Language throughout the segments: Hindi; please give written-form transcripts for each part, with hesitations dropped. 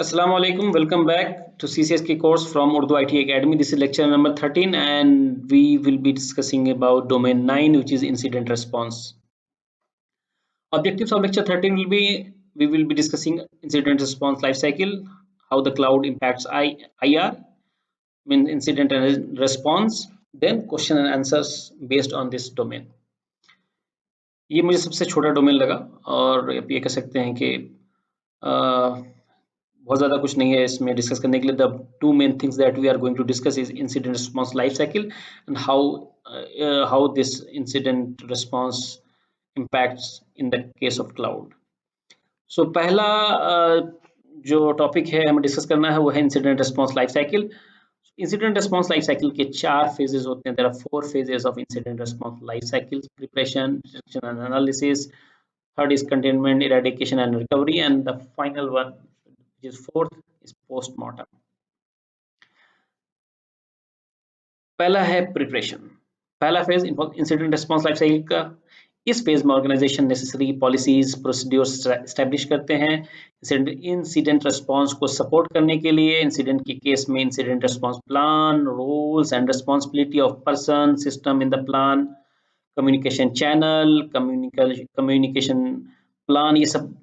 Assalamu alaikum. Welcome back to CCSK course from Urdu IT Academy. This is lecture number 13 and we will be discussing about domain 9, which is incident response. Objectives of lecture 13 will be we will be discussing incident response life cycle, how the cloud impacts IR, mean incident and response, then question and answers based on this domain. ये मुझे सबसे छोटा डोमेन लगा और आप ये कह सकते हैं कि बहुत ज़्यादा कुछ नहीं है इसमें डिस्कस करने के लिए. The two main things that we are going to discuss is incident response life cycle and how this incident response impacts in the case of cloud. So पहला जो टॉपिक है हमें डिस्कस करना है वो है incident response life cycle. Incident response life cycle के 4 फेजेस होते हैं. There are 4 phases of incident response life cycle: preparation, detection and analysis, third is containment, eradication and recovery, and the final one, which is fourth, is post-mortem. पहला है प्रिपरेशन. पहला phase incident response life cycle का. इस फेज में organisation necessary policies procedures establish करते हैं इंसिडेंट रिस्पांस को सपोर्ट करने के लिए. इंसिडेंट के केस में incident response plan, roles and responsibility of person, system in the plan, communication channel, communication plan, ये सब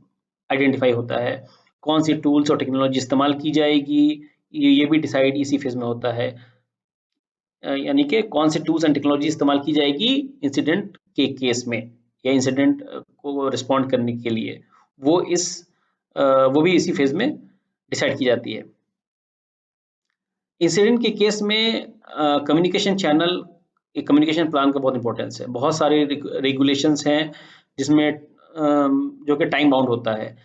आइडेंटिफाई होता है. कौन सी टूल्स और टेक्नोलॉजी इस्तेमाल की जाएगी ये भी डिसाइड इसी फेज में होता है. यानी कि कौन से टूल्स एंड टेक्नोलॉजी इस्तेमाल की जाएगी इंसिडेंट के केस में या इंसिडेंट को रिस्पॉन्ड करने के लिए, वो भी इसी फेज में डिसाइड की जाती है. इंसिडेंट के केस में कम्युनिकेशन चैनल, कम्युनिकेशन प्लान का बहुत इंपॉर्टेंस है. बहुत सारे रेगुलेशंस हैं जिसमें जो कि टाइम बाउंड होता है.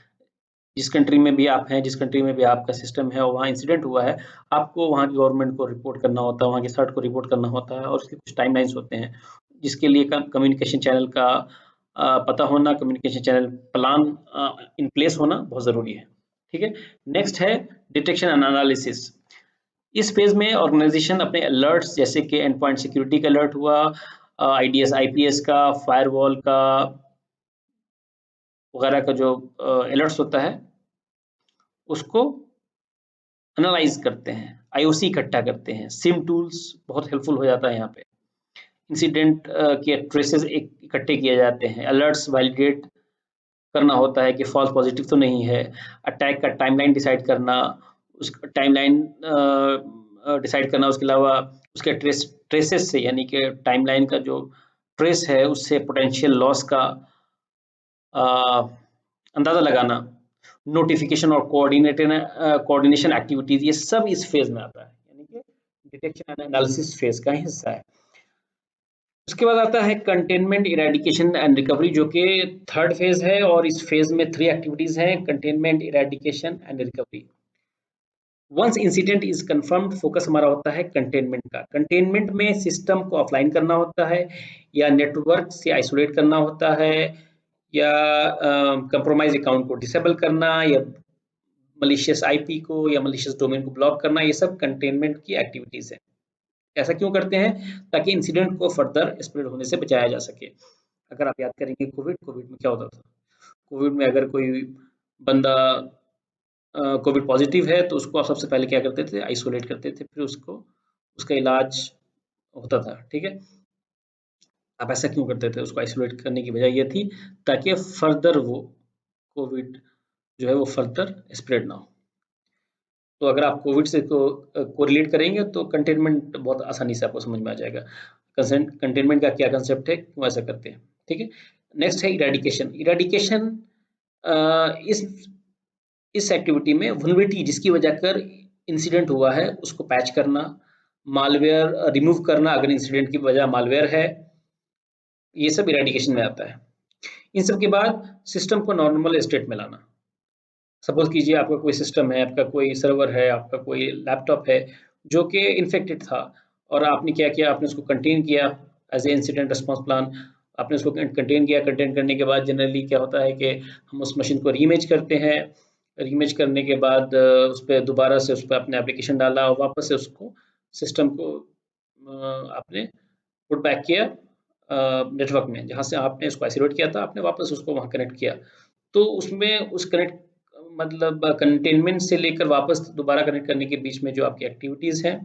जिस कंट्री में भी आप हैं, जिस कंट्री में भी आपका सिस्टम है और वहाँ इंसिडेंट हुआ है, आपको वहाँ की गवर्नमेंट को रिपोर्ट करना होता है, वहाँ के सर्ट को रिपोर्ट करना होता है और उसके कुछ टाइमलाइंस होते हैं जिसके लिए कम्युनिकेशन चैनल का पता होना, communication channel plan in place होना बहुत ज़रूरी है. ठीक है. नेक्स्ट है डिटेक्शन एंड एनालिसिस. इस फेज में ऑर्गेनाइजेशन अपने अलर्ट्स जैसे कि एंड पॉइंट सिक्योरिटी का अलर्ट हुआ, IDS IPS का, फायरवॉल का वगैरह का जो अलर्ट्स होता है उसको एनालाइज करते हैं, IOC इकट्ठा करते हैं. सिम टूल्स बहुत हेल्पफुल हो जाता है यहाँ पे. इंसिडेंट के ट्रेसेस इकट्ठे किए जाते हैं. अलर्ट्स वैलिडेट करना होता है कि फॉल्स पॉजिटिव तो नहीं है. अटैक का टाइमलाइन डिसाइड करना, उस टाइमलाइन डिसाइड करना. उसके अलावा उसके ट्रेसेस से यानी कि टाइमलाइन का जो ट्रेस है उससे पोटेंशियल लॉस का अंदाजा लगाना. नोटिफिकेशन और कोऑर्डिनेशन एक्टिविटीज, ये सब इस फेज में आता है, यानी कि डिटेक्शन एंड एनालिसिस फेज का हिस्सा है. उसके बाद आता है कंटेनमेंट, इरेडिकेशन एंड रिकवरी, जो कि थर्ड फेज है और इस फेज में 3 एक्टिविटीज हैं: containment, eradication and recovery. Once incident is confirmed, focus हमारा होता है कंटेनमेंट का. कंटेनमेंट में सिस्टम को ऑफलाइन करना होता है या नेटवर्क से आइसोलेट करना होता है या कंप्रोमाइज अकाउंट को डिसेबल करना या मलिशियस IP को या मलिशियस डोमेन को ब्लॉक करना. ये सब कंटेनमेंट की एक्टिविटीज है. ऐसा क्यों करते हैं? ताकि इंसिडेंट को फर्दर स्प्रेड होने से बचाया जा सके. अगर आप याद करेंगे कोविड में क्या होता था. कोविड में अगर कोई बंदा कोविड पॉजिटिव है तो उसको आप सबसे पहले क्या करते थे? आइसोलेट करते थे, फिर उसका इलाज होता था. ठीक है. आप ऐसा क्यों करते थे? उसको आइसोलेट करने की वजह ये थी ताकि फर्दर वो कोविड जो है वो फर्दर स्प्रेड ना हो. तो अगर आप कोविड से कोरिलेट करेंगे तो कंटेनमेंट बहुत आसानी से आपको समझ में आ जाएगा. कंटेनमेंट का क्या कंसेप्ट है, क्यों ऐसा करते हैं. ठीक है. नेक्स्ट है इरेडिकेशन. इरेडिकेशन इस एक्टिविटी में वल्नरेबिलिटी जिसकी वजह कर इंसिडेंट हुआ है उसको पैच करना, मालवेयर रिमूव करना अगर इंसिडेंट की वजह मालवेयर है, ये सब इरेडिकेशन में आता है. इन सब के बाद सिस्टम को नॉर्मल स्टेट में लाना. सपोज कीजिए आपका कोई सिस्टम है, आपका कोई सर्वर है, आपका कोई लैपटॉप है जो कि इन्फेक्टेड था और आपने क्या किया, आपने उसको कंटेन किया as a incident response plan. आपने उसको कंटेन किया. कंटेन करने के बाद जनरली क्या होता है कि हम उस मशीन को रीइमेज करते हैं. रीइमेज करने के बाद उस पर दोबारा से उस पर अपने एप्लीकेशन डाला और वापस से उसको सिस्टम को आपने पुट बैक किया नेटवर्क में, जहाँ से आपने इसको आइसोलेट किया था, आपने वापस उसको वहाँ कनेक्ट किया. तो उसमें उस कनेक्ट मतलब कंटेनमेंट से लेकर वापस दोबारा कनेक्ट करने के बीच में जो आपकी एक्टिविटीज़ हैं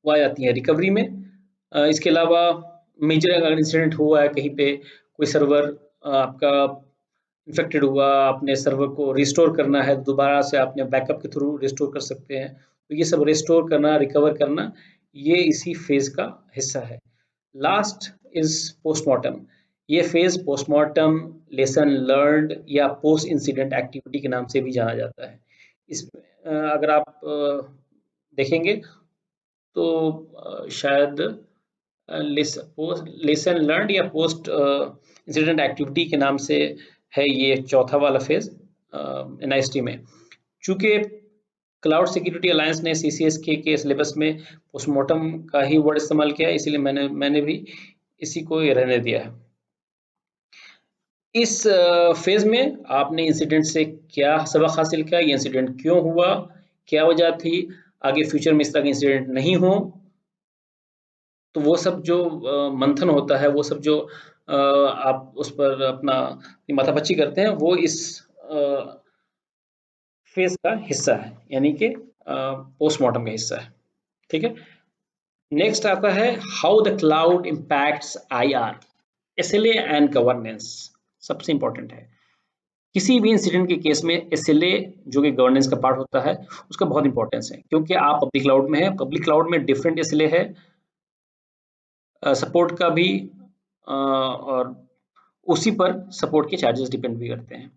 वो आ जाती हैं रिकवरी में। इसके अलावा मेजर अगर इंसिडेंट हुआ है कहीं पे, कोई सर्वर आपका इन्फेक्टेड हुआ, आपने सर्वर को रिस्टोर करना है, दोबारा से आपने बैकअप के थ्रू रिस्टोर कर सकते हैं। तो ये सब रिस्टोर करना, रिकवर करना, ये इसी फेज का हिस्सा है। Last is postmortem. ये फेज पोस्टमार्टम, लेसन लर्नड या पोस्ट इंसिडेंट एक्टिविटी के नाम से भी जाना जाता है। इस अगर आप देखेंगे तो शायद लेसन लर्नड या पोस्ट इंसिडेंट एक्टिविटी के नाम से है ये चौथा वाला फेज एनआईएसटी में। चूंकि क्लाउड सिक्योरिटी अलायंस ने सीसीएसके के सिलेबस में पोस्टमार्टम का ही वर्ड इस्तेमाल किया है, इसलिए मैंने भी इसी को रहने दिया है। इस फेज में आपने इंसिडेंट से क्या सबक हासिल किया, ये इंसिडेंट क्यों हुआ, क्या वजह थी, आगे फ्यूचर में इस तरह के इंसिडेंट नहीं हो, तो वो सब जो मंथन होता है, वो सब जो आप उस पर अपना माथापच्ची करते हैं, वो इस फेज का हिस्सा है, यानी कि पोस्टमार्टम का हिस्सा है। ठीक है, नेक्स्ट आता है how the cloud impacts IR, SLA and governance. सबसे इंपॉर्टेंट है, किसी भी इंसिडेंट के केस में एसएलए जो कि गवर्नेंस का पार्ट होता है उसका बहुत इंपॉर्टेंस है, क्योंकि आप पब्लिक क्लाउड में है, पब्लिक क्लाउड में डिफरेंट एसएलए है, सपोर्ट का भी, और उसी पर सपोर्ट के चार्जेस डिपेंड भी करते हैं।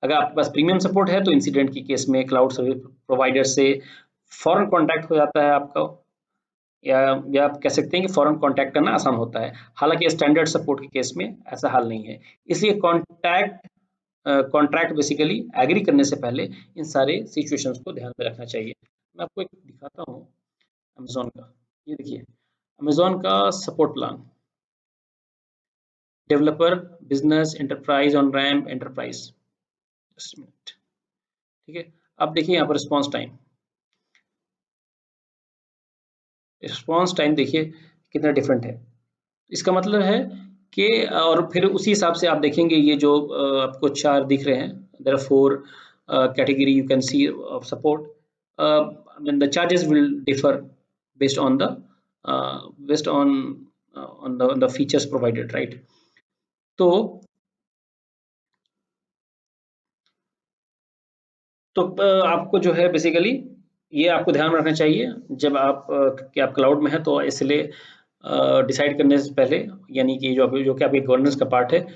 अगर आपके पास प्रीमियम सपोर्ट है तो इंसिडेंट के केस में क्लाउड सर्विस प्रोवाइडर से फॉरन कांटेक्ट हो जाता है आपका, या आप कह सकते हैं कि फॉरन कांटेक्ट करना आसान होता है। हालांकि स्टैंडर्ड सपोर्ट के केस में ऐसा हाल नहीं है, इसलिए कॉन्ट्रैक्ट बेसिकली एग्री करने से पहले इन सारे सिचुएशंस को ध्यान में रखना चाहिए। मैं आपको एक दिखाता हूँ अमेजोन का, ये देखिए अमेजोन का support plan, developer, business, enterprise, on ramp, enterprise. Just minute, ठीक है, अब देखिए यहाँ पर रिस्पॉन्स टाइम देखिए कितना डिफरेंट है। इसका मतलब है कि, और फिर उसी हिसाब से आप देखेंगे ये जो आपको चार दिख रहे हैं, there are 4 category you can see of support, I mean the charges will differ based on the based on the features provided, right? तो आपको जो है बेसिकली ये आपको ध्यान में रखना चाहिए जब आप कि आप क्लाउड में है, तो इसलिए डिसाइड करने से पहले, यानी कि जो कि आपके गवर्नेंस का पार्ट है,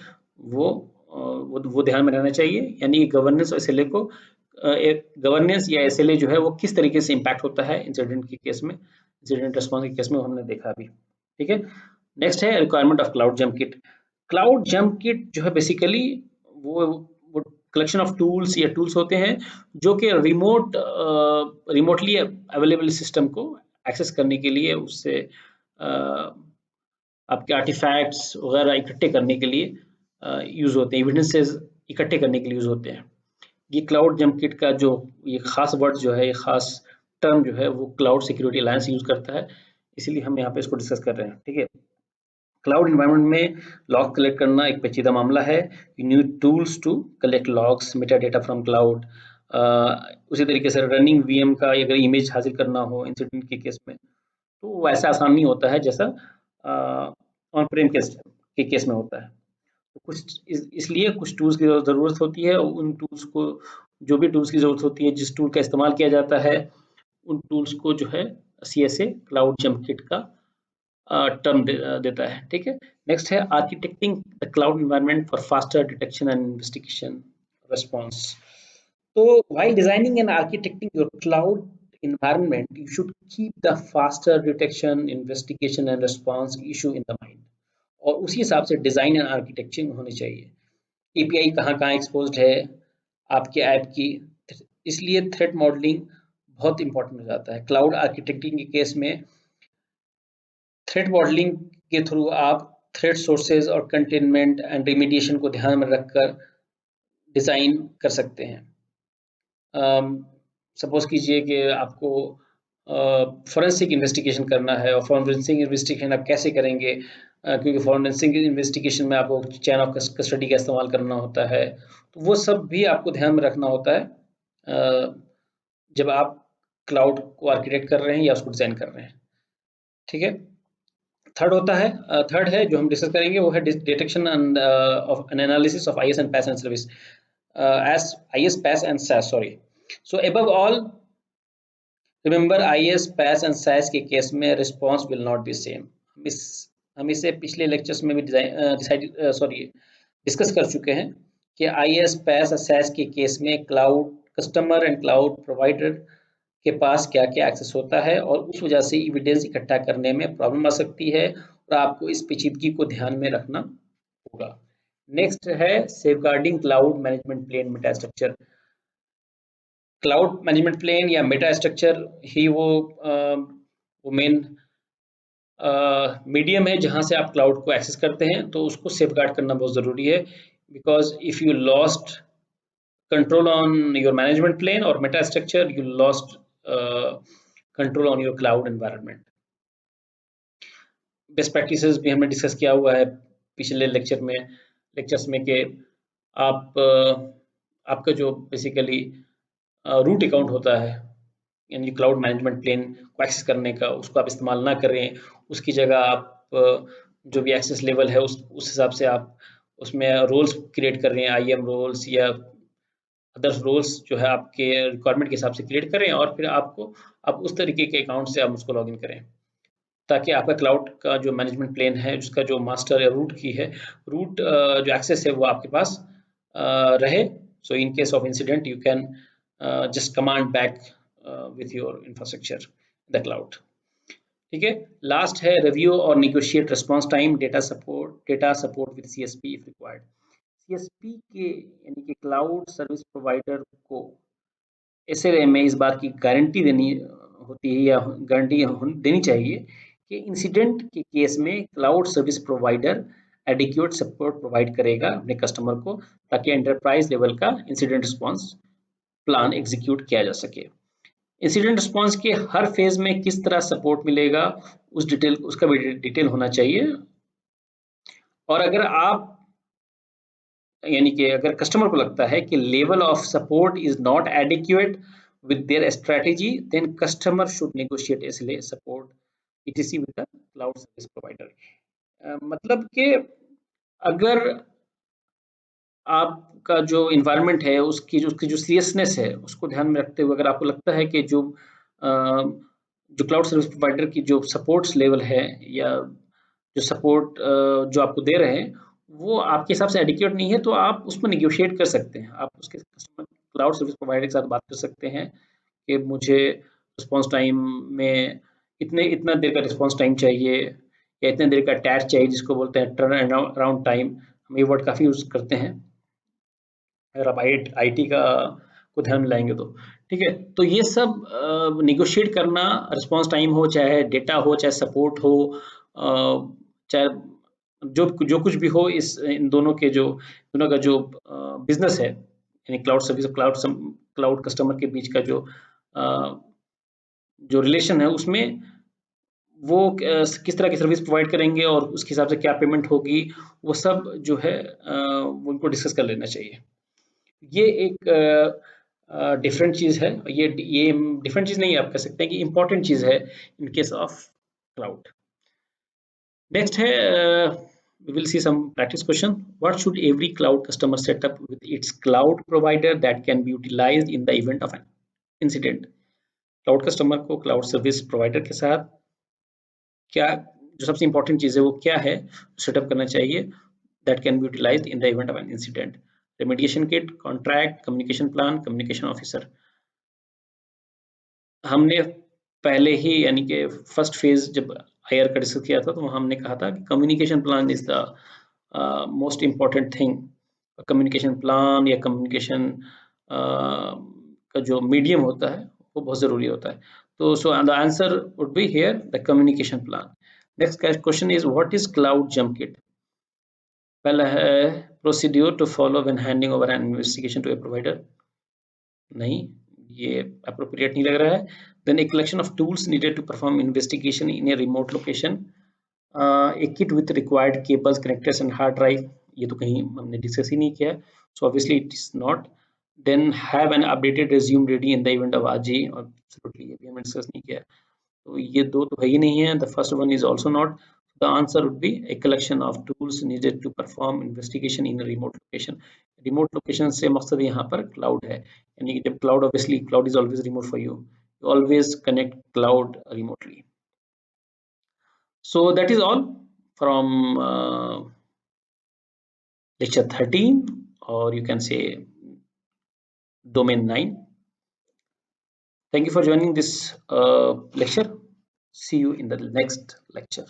वो वो ध्यान में रहना चाहिए, यानी गवर्नेंस और एसएलए को, एक गवर्नेंस या एसएलए जो है वो किस तरीके से इम्पैक्ट होता है इंसिडेंट के केस में, इंसिडेंट रिस्पॉन्स के केस में, हमने देखा अभी। ठीक है, नेक्स्ट है requirement of cloud jump kit. Cloud jump kit जो है बेसिकली वो कलेक्शन ऑफ टूल्स या टूल्स होते हैं जो कि रिमोटली अवेलेबल सिस्टम को एक्सेस करने के लिए, उससे आपके आर्टिफैक्ट्स वगैरह इकट्ठे करने के लिए यूज होते हैं, एविडेंसेस इकट्ठे करने के लिए यूज होते हैं। ये क्लाउड जंप किट का जो ये खास वर्ड जो है, ये खास टर्म जो है, वो क्लाउड सिक्योरिटी अलायंस यूज करता है, इसीलिए हम यहाँ पे इसको डिस्कस कर रहे हैं। ठीक है, क्लाउड इन्वायरमेंट में लॉग कलेक्ट करना एक पेचीदा मामला है। You need tools to collect logs, metadata from cloud. उसी तरीके से रनिंग वीएम का अगर इमेज हासिल करना हो इंसिडेंट के केस में, तो वैसा आसान नहीं होता है जैसा ऑन प्रेम के केस में होता है। तो कुछ इसलिए कुछ टूल्स की ज़रूरत होती है, उन टूल्स को, जो भी टूल्स की ज़रूरत होती है, जिस टूल का इस्तेमाल किया जाता है, उन टूल्स को जो है सीएसए क्लाउड जंप किट का टर्म देता है। ठीक है, नेक्स्ट है architecting the cloud environment for faster detection and investigation response. तो while designing and architecting your cloud environment, you should keep the faster detection, investigation and response issue in the mind. और उसी हिसाब से डिजाइन एंड आर्किटेक्चर होनी चाहिए। एपीआई कहाँ एक्सपोज्ड है आपके ऐप की, इसलिए थ्रेट मॉडलिंग बहुत इंपॉर्टेंट हो जाता है। क्लाउड आर्किटेक्टिंग के केस में थ्रेट मॉडलिंग के थ्रू आप थ्रेट सोर्सेज और कंटेनमेंट एंड रिमीडिएशन को ध्यान में रखकर डिजाइन कर सकते हैं। सपोज कीजिए कि आपको फॉरेंसिक इन्वेस्टिगेशन करना है, और फॉरेंसिक इन्वेस्टिगेशन आप कैसे करेंगे, क्योंकि फॉरेंसिक इन्वेस्टिगेशन में आपको चैन ऑफ कस्टडी का इस्तेमाल करना होता है, तो वो सब भी आपको ध्यान में रखना होता है जब आप क्लाउड को आर्किटेक्ट कर रहे हैं या उसको डिजाइन कर रहे हैं। ठीक है। थर्ड है जो हम डिस्कस करेंगे, वो है detection end of N analysis of IS and pass and service as IS pass and SAS, sorry. So above all, remember IS pass and SAS के केस में response will not be same. हम इसे पिछले लेक्चर्स में भी डिस्कस कर चुके हैं कि IS pass और SAS के केस में cloud customer and cloud provider के पास क्या क्या एक्सेस होता है, और उस वजह से एविडेंस इकट्ठा करने में प्रॉब्लम आ सकती है, और आपको इस पेचीदगी को ध्यान में रखना होगा। नेक्स्ट है safeguarding cloud management plane meta structure. Cloud management plane या मेटा स्ट्रक्चर ही वो मेन मीडियम है जहां से आप क्लाउड को एक्सेस करते हैं, तो उसको सेफगार्ड करना बहुत ज़रूरी है, because if you lost control on your management plane or meta structure, you lost control on your cloud environment. Best practices भी हमने डिस्कस किया हुआ है पिछले लेक्चर्स में कि आपका जो बेसिकली रूट अकाउंट होता है, यानी क्लाउड मैनेजमेंट प्लेन को एक्सेस करने का, उसको आप इस्तेमाल ना करें, उसकी जगह आप जो भी एक्सेस लेवल है उस हिसाब से आप उसमें रोल्स क्रिएट कर रहे हैं, IAM रोल्स या अदर्स रोल्स जो है आपके रिक्वायरमेंट के हिसाब से क्रिएट करें, और फिर आप उस तरीके के अकाउंट से आप उसको लॉगिन करें, ताकि आपका क्लाउड का जो मैनेजमेंट प्लेन है, उसका जो मास्टर या रूट की है, रूट जो एक्सेस है वो आपके पास रहे। So in case of incident you can just command back with your infrastructure the cloud. ठीक है। लास्ट है रिव्यू और negotiate response time, data support with CSP if required. CSP के यानी कि क्लाउड सर्विस प्रोवाइडर को ऐसे में इस बात की गारंटी देनी होती है या गारंटी देनी चाहिए कि इंसिडेंट के केस में cloud service provider adequate support provide करेगा अपने कस्टमर को, ताकि एंटरप्राइज लेवल का इंसिडेंट रिस्पॉन्स प्लान एग्जीक्यूट किया जा सके। इंसिडेंट रिस्पॉन्स के हर फेज में किस तरह सपोर्ट मिलेगा उसका भी डिटेल होना चाहिए, और अगर कस्टमर को लगता है कि level of support is not adequate with their strategy, then customer should negotiate SLA support ETC with the cloud service provider. मतलब कि अगर आपका जो इन्वायरमेंट है उसकी जो सीरियसनेस है उसको ध्यान में रखते हुए, अगर आपको लगता है कि जो क्लाउड सर्विस प्रोवाइडर की जो सपोर्ट्स लेवल है या जो सपोर्ट जो आपको दे रहे हैं वो आपके हिसाब से एडिक्वेट नहीं है, तो आप उसमें निगोशिएट कर सकते हैं। आप उसके कस्टमर क्लाउड सर्विस प्रोवाइडर के साथ बात कर सकते हैं कि मुझे रिस्पॉन्स टाइम में इतना देर का रिस्पॉन्स टाइम चाहिए, या इतने देर का टैच चाहिए, जिसको बोलते हैं टर्न अराउंड टाइम। हम ये वर्ड काफ़ी यूज़ करते हैं अगर आप IT को ध्यान में लाएंगे तो। ठीक है। तो ये सब निगोशिएट करना, रिस्पॉन्स टाइम हो, चाहे डेटा हो, चाहे सपोर्ट हो, चाहे जो कुछ भी हो, इन दोनों का जो बिजनेस है, यानी क्लाउड सर्विस क्लाउड कस्टमर के बीच का जो रिलेशन है, उसमें वो किस तरह की सर्विस प्रोवाइड करेंगे और उसके हिसाब से क्या पेमेंट होगी, वो सब जो है वो उनको डिस्कस कर लेना चाहिए। ये एक डिफरेंट चीज़ है, ये डिफरेंट चीज़ नहीं, आप कह सकते हैं कि इम्पोर्टेंट चीज़ है इन केस ऑफ क्लाउड। नेक्स्ट है we will see some practice question. What should every cloud customer set up with its cloud provider that can be utilized in the event of an incident? Cloud customer को क्लाउड सर्विस प्रोवाइडर के साथ क्या जो सबसे इंपॉर्टेंट चीज़ है वो क्या है सेटअप करना चाहिए, that can be utilised in the event of an incident? Remediation kit, contract, communication plan, communication officer. हमने पहले ही यानी कि फर्स्ट फेज जब IR का डिस्कस किया था तो हमने कहा था कि communication plan is the most important thing. Communication plan या कम्युनिकेशन का जो मीडियम होता है वो बहुत ज़रूरी होता है। तो so the answer would be here the communication plan. Next question is what is cloud jump kit? पहला है procedure to follow when handing over an investigation to a provider. नहीं, ये अप्रोप्रिएट नहीं लग रहा है। Then a collection of tools needed to perform investigation in a remote location. A kit with required cables, connectors and hard drive, ये तो कहीं हमने डिस्कस ही नहीं किया है, so obviously it is not. Then have an updated resume ready in the event of RJ, और absolutely ये भी हमने डिस्कस नहीं किया है, तो ये दो तो है ही नहीं है. The first one is also not. The answer would be a collection of tools needed to perform investigation in a remote location. Remote location से मकसद यहाँ पर cloud है, यानी कि जब cloud, obviously cloud is always remote for you, you always connect cloud remotely. So that is all from lecture 13, or you can say domain 9. Thank you for joining this lecture. See you in the next lecture.